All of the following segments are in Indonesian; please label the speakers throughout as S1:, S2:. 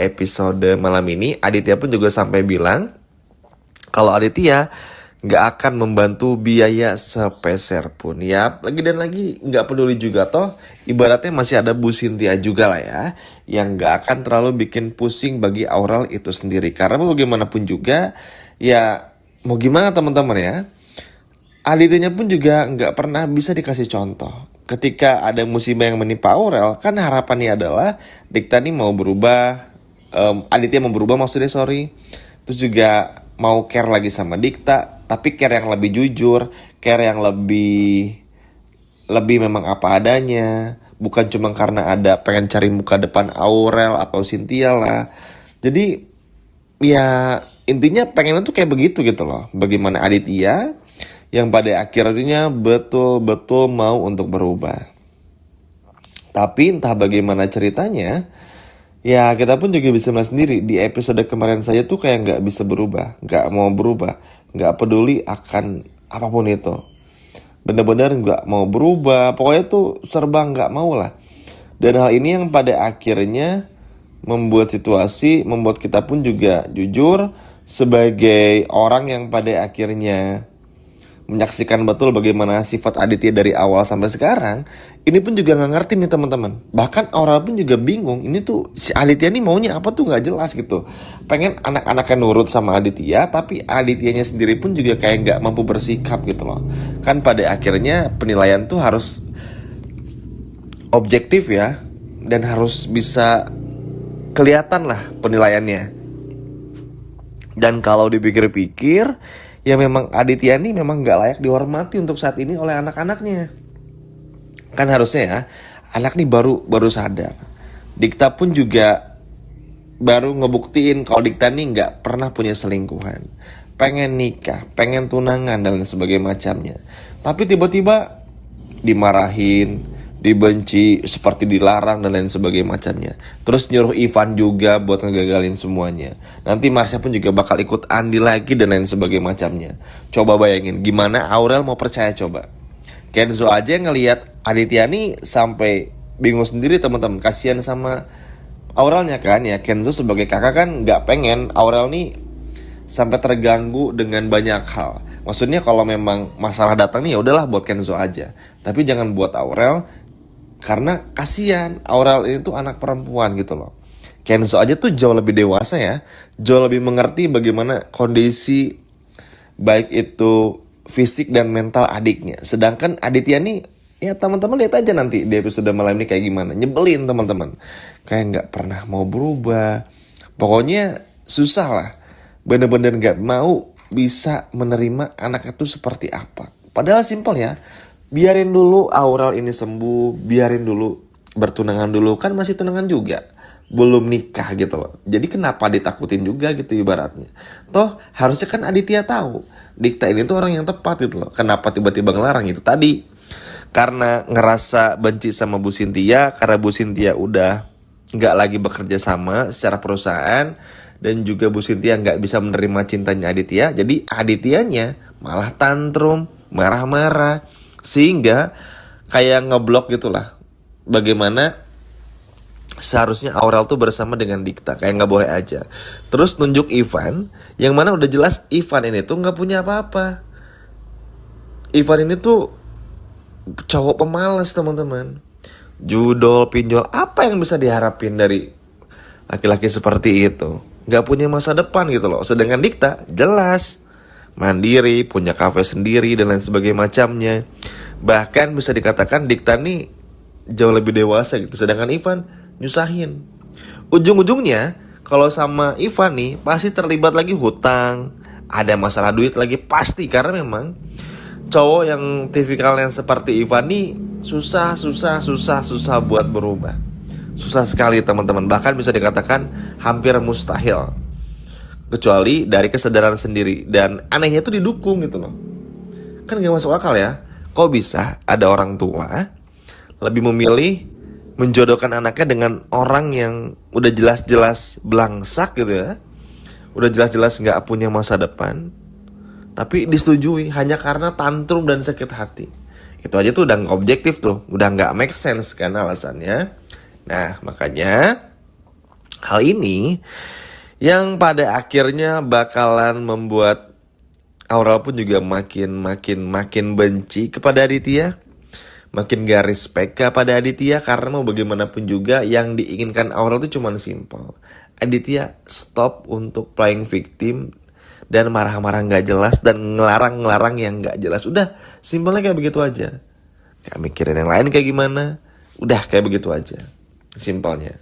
S1: episode malam ini, Aditya pun juga sampai bilang kalau Aditya nggak akan membantu biaya sepeser pun. Ya, lagi dan lagi nggak peduli juga toh. Ibaratnya masih ada Bu Cynthia juga lah ya, yang nggak akan terlalu bikin pusing bagi Aurel itu sendiri. Karena mau bagaimanapun juga, ya mau gimana teman-teman ya, Adityanya pun juga nggak pernah bisa dikasih contoh. Ketika ada musibah yang menimpa Aurel, kan harapannya adalah Dikta nih mau berubah, Aditya mau berubah maksudnya sorry. Terus juga mau care lagi sama Dikta, tapi care yang lebih jujur, care yang lebih memang apa adanya, bukan cuma karena ada pengen cari muka depan Aurel atau Cynthia lah. Jadi ya intinya pengen tuh kayak begitu gitu loh. Bagaimana Aditya yang pada akhirnya betul-betul mau untuk berubah. Tapi entah bagaimana ceritanya, ya kita pun juga bisa melihat sendiri. Di episode kemarin saya tuh kayak gak bisa berubah, gak mau berubah, gak peduli akan apapun itu. Bener-bener gak mau berubah, pokoknya tuh serba gak mau lah. Dan hal ini yang pada akhirnya membuat kita pun juga jujur sebagai orang yang pada akhirnya menyaksikan betul bagaimana sifat Aditya dari awal sampai sekarang. Ini pun juga gak ngerti nih teman-teman. Bahkan Aurel pun juga bingung. Ini tuh si Aditya nih maunya apa tuh gak jelas gitu. Pengen anak-anaknya nurut sama Aditya, tapi Adityanya sendiri pun juga kayak gak mampu bersikap gitu loh. Kan pada akhirnya penilaian tuh harus objektif ya, dan harus bisa kelihatan lah penilaiannya. Dan kalau dipikir-pikir, ya memang Aditya ini memang gak layak dihormati untuk saat ini oleh anak-anaknya. Kan harusnya ya, anak nih baru sadar. Dikta pun juga baru ngebuktiin kalau Dikta nih gak pernah punya selingkuhan, pengen nikah, pengen tunangan dan sebagainya macamnya. Tapi tiba-tiba dimarahin, dibenci, seperti dilarang dan lain sebagainya macamnya. Terus nyuruh Ivan juga buat ngegagalin semuanya. Nanti Marsha pun juga bakal ikut Andi lagi dan lain sebagainya macamnya. Coba bayangin gimana Aurel mau percaya coba. Kenzo aja ngelihat Aditya nih sampai bingung sendiri teman-teman. Kasihan sama Aurelnya kan ya. Kenzo sebagai kakak kan nggak pengen Aurel nih sampai terganggu dengan banyak hal. Maksudnya kalau memang masalah datang nih ya udahlah buat Kenzo aja. Tapi jangan buat Aurel. Karena kasihan, Aurel ini tuh anak perempuan gitu loh. Kenzo aja tuh jauh lebih dewasa ya. Jauh lebih mengerti bagaimana kondisi baik itu fisik dan mental adiknya. Sedangkan Aditya nih, ya teman-teman lihat aja nanti di episode malam ini kayak gimana. Nyebelin teman-teman. Kayak gak pernah mau berubah. Pokoknya susah lah. Bener-bener gak mau bisa menerima anak itu seperti apa. Padahal simpel ya. Biarin dulu Aurel ini sembuh, biarin dulu bertunangan dulu, kan masih tunangan juga, belum nikah gitu loh. Jadi kenapa ditakutin juga gitu ibaratnya. Toh harusnya kan Aditya tahu Dikta ini tuh orang yang tepat gitu loh. Kenapa tiba-tiba ngelarang itu tadi? Karena ngerasa benci sama Bu Cynthia, karena Bu Cynthia udah gak lagi bekerja sama secara perusahaan, dan juga Bu Cynthia gak bisa menerima cintanya Aditya. Jadi Adityanya malah tantrum, marah-marah, sehingga kayak ngeblok gitulah bagaimana seharusnya Aurel tuh bersama dengan Dikta, kayak gak boleh aja. Terus nunjuk Ivan, yang mana udah jelas Ivan ini tuh gak punya apa-apa. Ivan ini tuh cowok pemalas teman-teman, judol, pinjol, apa yang bisa diharapin dari laki-laki seperti itu? Gak punya masa depan gitu loh. Sedangkan Dikta jelas mandiri, punya kafe sendiri dan lain sebagainya macamnya. Bahkan bisa dikatakan Dikta nih jauh lebih dewasa gitu. Sedangkan Ivan nyusahin. Ujung-ujungnya kalau sama Ivan nih pasti terlibat lagi hutang, ada masalah duit lagi pasti. Karena memang cowok yang tipikal yang seperti Ivan nih susah buat berubah. Susah sekali teman-teman. Bahkan bisa dikatakan hampir mustahil. Kecuali dari kesadaran sendiri. Dan anehnya tuh didukung gitu loh. Kan gak masuk akal ya. Kok bisa ada orang tua lebih memilih menjodohkan anaknya dengan orang yang udah jelas-jelas belangsak gitu ya, udah jelas-jelas gak punya masa depan, tapi disetujui hanya karena tantrum dan sakit hati. Itu aja tuh udah gak objektif tuh. Udah gak make sense kan alasannya. Nah makanya Hal ini yang pada akhirnya bakalan membuat Aurel pun juga makin benci kepada Aditya, makin gak respect kepada Aditya, karena mau bagaimanapun juga yang diinginkan Aurel itu cuma simple. Aditya stop untuk playing victim dan marah-marah gak jelas dan ngelarang-ngelarang yang gak jelas. Udah, simpelnya kayak begitu aja. Gak mikirin yang lain kayak gimana. Udah kayak begitu aja, simpelnya.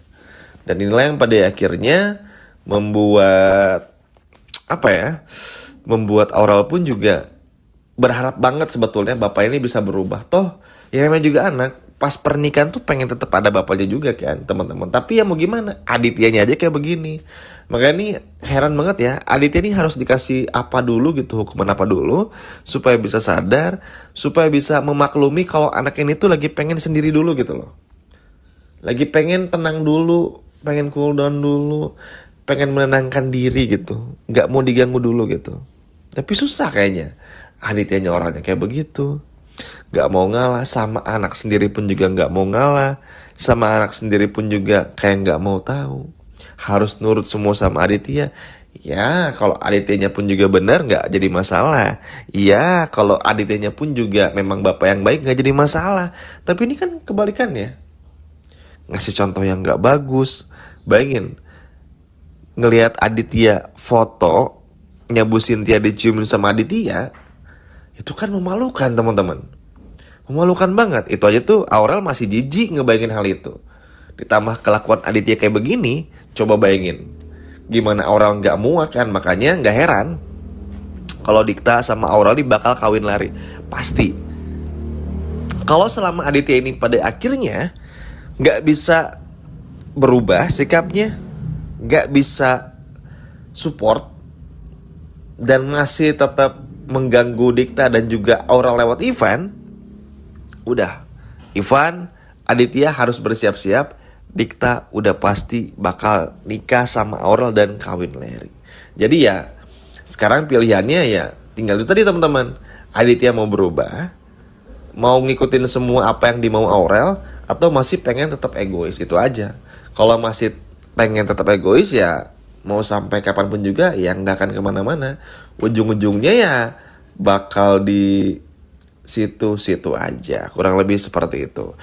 S1: Dan inilah yang pada akhirnya membuat membuat Aurel pun juga berharap banget sebetulnya bapak ini bisa berubah. Toh ya namanya juga anak, pas pernikahan tuh pengen tetap ada bapaknya juga kan teman-teman. Tapi ya mau gimana, Adityanya aja kayak begini. Makanya ini heran banget ya, Aditya ini harus dikasih apa dulu gitu, hukuman apa dulu supaya bisa sadar, supaya bisa memaklumi kalau anak ini tuh lagi pengen sendiri dulu gitu loh. Lagi pengen tenang dulu, pengen cool down dulu, pengen menenangkan diri gitu, nggak mau diganggu dulu gitu. Tapi susah kayaknya, Adityanya orangnya kayak begitu, nggak mau ngalah, sama anak sendiri pun juga nggak mau ngalah, sama anak sendiri pun juga kayak nggak mau tahu, harus nurut semua sama Aditya. Ya kalau Adityanya pun juga benar nggak jadi masalah. Ya kalau Adityanya pun juga memang bapak yang baik nggak jadi masalah. Tapi ini kan kebalikannya, ngasih contoh yang nggak bagus. Bayangin ngelihat Aditya foto nyabu Cynthia diciumin sama Aditya, itu kan memalukan teman-teman, memalukan banget. Itu aja tuh Aurel masih jijik ngebayangin hal itu, ditambah kelakuan Aditya kayak begini. Coba bayangin gimana Aurel nggak muak kan. Makanya nggak heran kalau Dikta sama Aurel ini bakal kawin lari pasti. Kalau selama Aditya ini pada akhirnya nggak bisa berubah sikapnya, nggak bisa support dan masih tetap mengganggu Dikta dan juga Aurel lewat Ivan, udah, Ivan, Aditya harus bersiap-siap. Dikta udah pasti bakal nikah sama Aurel dan kawin lari. Jadi ya sekarang pilihannya ya tinggal itu tadi teman-teman. Aditya mau berubah, mau ngikutin semua apa yang dimau Aurel, atau masih pengen tetap egois, itu aja. Kalau masih pengen tetap egois ya mau sampai kapanpun juga ya nggak akan kemana-mana. Ujung-ujungnya ya bakal di situ-situ aja, kurang lebih seperti itu.